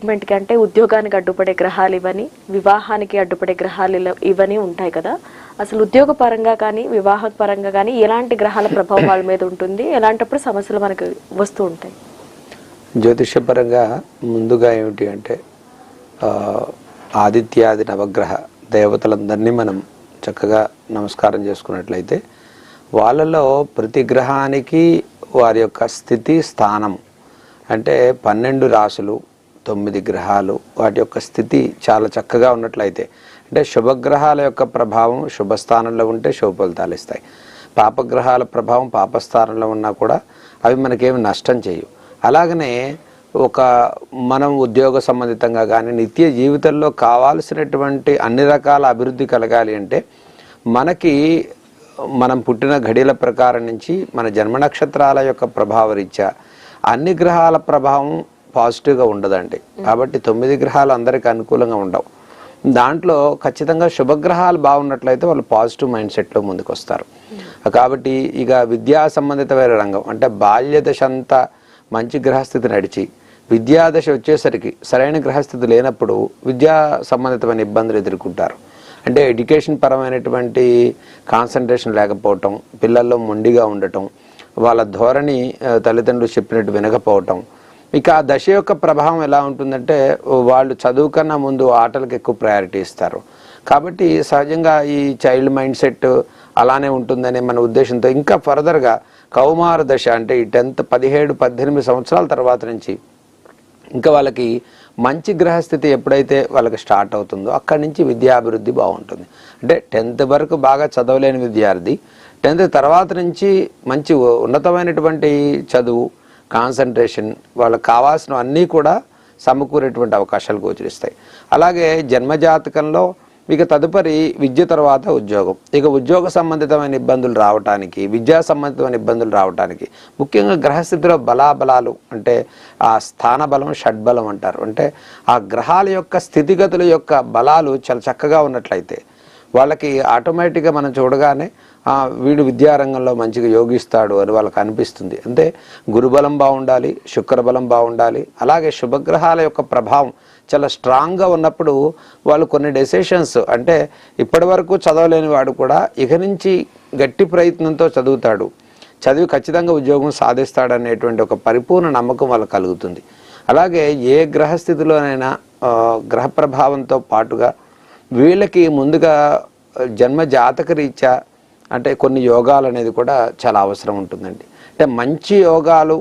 సెగ్మెంట్కి అంటే ఉద్యోగానికి అడ్డుపడే గ్రహాలు ఇవని, వివాహానికి అడ్డుపడే గ్రహాలు ఇవని ఉంటాయి కదా. అసలు ఉద్యోగ పరంగా కానీ వివాహ పరంగా కానీ ఎలాంటి గ్రహాల ప్రభావం వాళ్ళ మీద ఉంటుంది, ఎలాంటప్పుడు సమస్యలు మనకు వస్తూ ఉంటాయి? జ్యోతిషపరంగా ముందుగా ఏమిటి అంటే ఆదిత్యాది నవగ్రహ దేవతలందరినీ మనం చక్కగా నమస్కారం చేసుకున్నట్లయితే వాళ్ళలో ప్రతి గ్రహానికి వారి యొక్క స్థితి స్థానం అంటే 12 రాసులు 9 గ్రహాలు వాటి యొక్క స్థితి చాలా చక్కగా ఉన్నట్లయితే అంటే శుభగ్రహాల యొక్క ప్రభావం శుభస్థానంలో ఉంటే శుభ ఫలితాలు ఇస్తాయి. పాపగ్రహాల ప్రభావం పాపస్థానంలో ఉన్నా కూడా అవి మనకేమి నష్టం చేయవు. అలాగనే మనం ఉద్యోగ సంబంధితంగా కానీ నిత్య జీవితంలో కావాల్సినటువంటి అన్ని రకాల అభివృద్ధి కలగాలి అంటే మనం పుట్టిన ఘడియల ప్రకారం నుంచి మన జన్మ నక్షత్రాల యొక్క ప్రభావ రీత్యా అన్ని గ్రహాల ప్రభావం పాజిటివ్గా ఉండదండి. కాబట్టి 9 గ్రహాలు అందరికీ అనుకూలంగా ఉండవు. దాంట్లో ఖచ్చితంగా శుభగ్రహాలు బాగున్నట్లయితే వాళ్ళు పాజిటివ్ మైండ్ సెట్లో ముందుకు వస్తారు. కాబట్టి ఇక విద్యా సంబంధితమైన రంగం అంటే బాల్య దశ అంతా మంచి గ్రహస్థితి నడిచి విద్యాదశ వచ్చేసరికి సరైన గ్రహస్థితి లేనప్పుడు విద్యా సంబంధితమైన ఇబ్బందులు ఎదుర్కొంటారు. అంటే ఎడ్యుకేషన్ పరమైనటువంటి కాన్సన్ట్రేషన్ లేకపోవటం, పిల్లల్లో మొండిగా ఉండటం, వాళ్ళ ధోరణి తల్లిదండ్రులు చెప్పినట్టు వినకపోవటం. ఇక ఆ దశ యొక్క ప్రభావం ఎలా ఉంటుందంటే వాళ్ళు చదువు కన్నా ముందు ఆటలకు ఎక్కువ ప్రయారిటీ ఇస్తారు. కాబట్టి సహజంగా ఈ చైల్డ్ మైండ్ సెట్ అలానే ఉంటుందనే మన ఉద్దేశంతో ఇంకా ఫర్దర్గా కౌమార దశ అంటే ఈ 10th 17-18 సంవత్సరాల తర్వాత నుంచి ఇంకా వాళ్ళకి మంచి గ్రహస్థితి ఎప్పుడైతే వాళ్ళకి స్టార్ట్ అవుతుందో అక్కడి నుంచి విద్యాభివృద్ధి బాగుంటుంది. అంటే 10th వరకు బాగా చదవలేని విద్యార్థి 10th తర్వాత నుంచి మంచి ఉన్నతమైనటువంటి చదువు కాన్సన్ట్రేషన్ వాళ్ళకి కావాల్సిన అన్నీ కూడా సమకూరేటువంటి అవకాశాలు గోచరిస్తాయి. అలాగే జన్మజాతకంలో ఇక తదుపరి విద్య తర్వాత ఉద్యోగం, ఇక ఉద్యోగ సంబంధితమైన ఇబ్బందులు రావటానికి విద్యా సంబంధితమైన ఇబ్బందులు రావటానికి ముఖ్యంగా గ్రహస్థితిలో బలాబలాలు అంటే ఆ స్థాన బలం షడ్బలం అంటారు. అంటే ఆ గ్రహాల యొక్క స్థితిగతుల యొక్క బలాలు చాలా చక్కగా ఉన్నట్లయితే వాళ్ళకి ఆటోమేటిక్గా మనం చూడగానే వీడు విద్యారంగంలో మంచిగా యోగిస్తాడు అని వాళ్ళకి అనిపిస్తుంది. అంటే గురుబలం బాగుండాలి, శుక్రబలం బాగుండాలి. అలాగే శుభగ్రహాల యొక్క ప్రభావం చాలా స్ట్రాంగ్గా ఉన్నప్పుడు వాళ్ళు కొన్ని డెసిషన్స్ అంటే ఇప్పటి వరకు చదవలేని వాడు కూడా ఇక నుంచి గట్టి ప్రయత్నంతో చదువుతాడు, చదివి ఖచ్చితంగా ఉద్యోగం సాధిస్తాడనేటువంటి ఒక పరిపూర్ణ నమ్మకం వాళ్ళకి కలుగుతుంది. అలాగే ఏ గ్రహస్థితిలోనైనా గ్రహ ప్రభావంతో పాటుగా వీళ్ళకి ముందుగా జన్మ జాతక రీత్యా అంటే కొన్ని యోగాలు అనేది కూడా చాలా అవసరం ఉంటుందండి. అంటే మంచి యోగాలు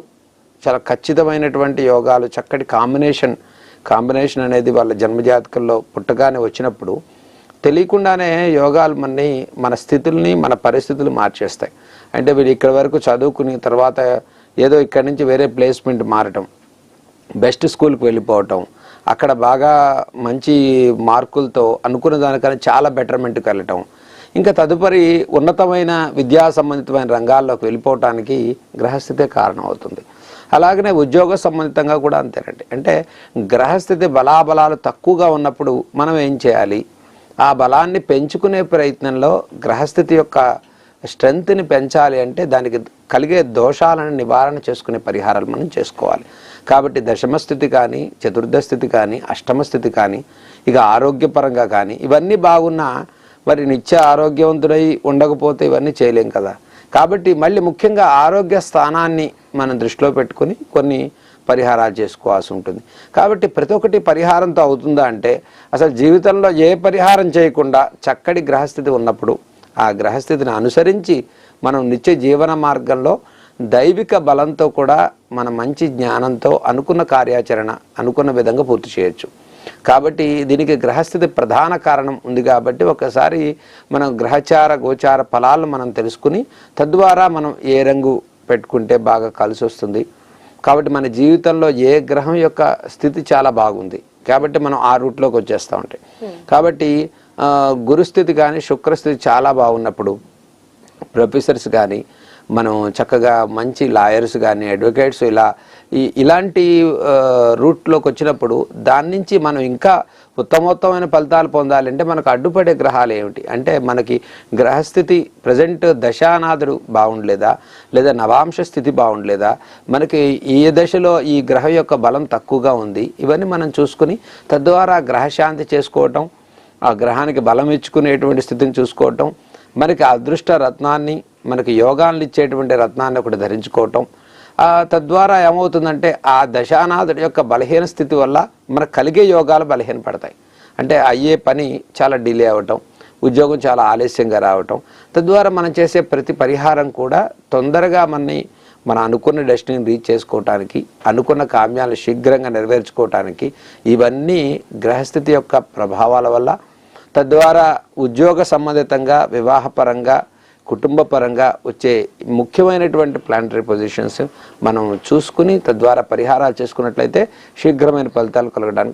చాలా ఖచ్చితమైనటువంటి యోగాలు చక్కటి కాంబినేషన్ అనేది వాళ్ళ జన్మజాతకంలో పుట్టగానే వచ్చినప్పుడు తెలియకుండానే యోగాలు మన స్థితుల్ని మన పరిస్థితులు మార్చేస్తాయి. అంటే వీళ్ళు ఇక్కడి వరకు చదువుకుని తర్వాత ఏదో ఇక్కడి నుంచి వేరే ప్లేస్మెంట్ మారటం, బెస్ట్ స్కూల్కి వెళ్ళిపోవటం, అక్కడ బాగా మంచి మార్కులతో అనుకున్న దానికన్నా చాలా బెటర్మెంట్కి వెళ్ళటం, ఇంకా తదుపరి ఉన్నతమైన విద్యా సంబంధితమైన రంగాల్లోకి వెళ్ళిపోవటానికి గ్రహస్థితే కారణం అవుతుంది. అలాగనే ఉద్యోగ సంబంధితంగా కూడా అంతేనండి. అంటే గ్రహస్థితి బలాబలాలు తక్కువగా ఉన్నప్పుడు మనం ఏం చేయాలి, ఆ బలాన్ని పెంచుకునే ప్రయత్నంలో గ్రహస్థితి యొక్క స్ట్రెంగ్త్ని పెంచాలి అంటే దానికి కలిగే దోషాలను నివారణ చేసుకునే పరిహారాలు మనం చేసుకోవాలి. కాబట్టి దశమస్థితి కానీ చతుర్థ స్థితి కానీ అష్టమ స్థితి కానీ ఇక ఆరోగ్యపరంగా కానీ ఇవన్నీ బాగున్నా మరి నిత్య ఆరోగ్యవంతుడై ఉండకపోతే ఇవన్నీ చేయలేం కదా. కాబట్టి మళ్ళీ ముఖ్యంగా ఆరోగ్య స్థానాన్ని మనం దృష్టిలో పెట్టుకుని కొన్ని పరిహారాలు చేసుకోవాల్సి ఉంటుంది. కాబట్టి ప్రతి ఒక్కటి పరిహారంతో అవుతుందా అంటే అసలు జీవితంలో ఏ పరిహారం చేయకుండా చక్కటి గ్రహస్థితి ఉన్నప్పుడు ఆ గ్రహస్థితిని అనుసరించి మనం నిత్య జీవన మార్గంలో దైవిక బలంతో కూడా మన మంచి జ్ఞానంతో అనుకున్న కార్యాచరణ అనుకున్న విధంగా పూర్తి చేయొచ్చు. కాబట్టి దీనికి గ్రహస్థితి ప్రధాన కారణం ఉంది. కాబట్టి ఒకసారి మనం గ్రహచార గోచార ఫలాలను మనం తెలుసుకుని తద్వారా మనం ఏ రంగు పెట్టుకుంటే బాగా కలిసి వస్తుంది, కాబట్టి మన జీవితంలో ఏ గ్రహం యొక్క స్థితి చాలా బాగుంది కాబట్టి మనం ఆ రూట్లోకి వచ్చేస్తూ ఉంటాయి. కాబట్టి గురుస్థితి కానీ శుక్రస్థితి చాలా బాగున్నప్పుడు ప్రొఫెసర్స్ కానీ మనం చక్కగా మంచి లాయర్స్ కానీ అడ్వకేట్స్ ఇలాంటి రూట్లోకి వచ్చినప్పుడు దాని నుంచి మనం ఇంకా ఉత్తమోత్తమైన ఫలితాలు పొందాలంటే మనకు అడ్డుపడే గ్రహాలు ఏమిటి అంటే మనకి గ్రహస్థితి ప్రజెంట్ దశానాథుడు బాగుండలేదా లేదా నవాంశ స్థితి బాగుండలేదా మనకి ఏ దశలో ఈ గ్రహం యొక్క బలం తక్కువగా ఉంది ఇవన్నీ మనం చూసుకుని తద్వారా గ్రహశాంతి చేసుకోవటం ఆ గ్రహానికి బలం ఇచ్చుకునేటువంటి స్థితిని చూసుకోవటం మనకి అదృష్ట రత్నాన్ని మనకి యోగాన్ని ఇచ్చేటువంటి రత్నాన్ని ఒకటి ధరించుకోవటం తద్వారా ఏమవుతుందంటే ఆ దశానాథుడి యొక్క బలహీన స్థితి వల్ల మనకు కలిగే యోగాలు బలహీనపడతాయి అంటే అయ్యే పని చాలా డిలే అవ్వటం ఉద్యోగం చాలా ఆలస్యంగా రావటం తద్వారా మనం చేసే ప్రతి పరిహారం కూడా తొందరగా మనం అనుకున్న డెస్టినీని రీచ్ చేసుకోవటానికి అనుకున్న కామ్యాలను శీఘ్రంగా నెరవేర్చుకోవటానికి ఇవన్నీ గ్రహస్థితి యొక్క ప్రభావాల వల్ల తద్వారా ఉద్యోగ సంబంధితంగా వివాహపరంగా కుటుంబ పరంగా వచ్చే ముఖ్యమైనటువంటి ప్లానటరీ పొజిషన్స్ మనం చూసుకుని తద్వారా పరిహారాలు చేసుకున్నట్లయితే శీఘ్రమైన ఫలితాలు కలగడానికి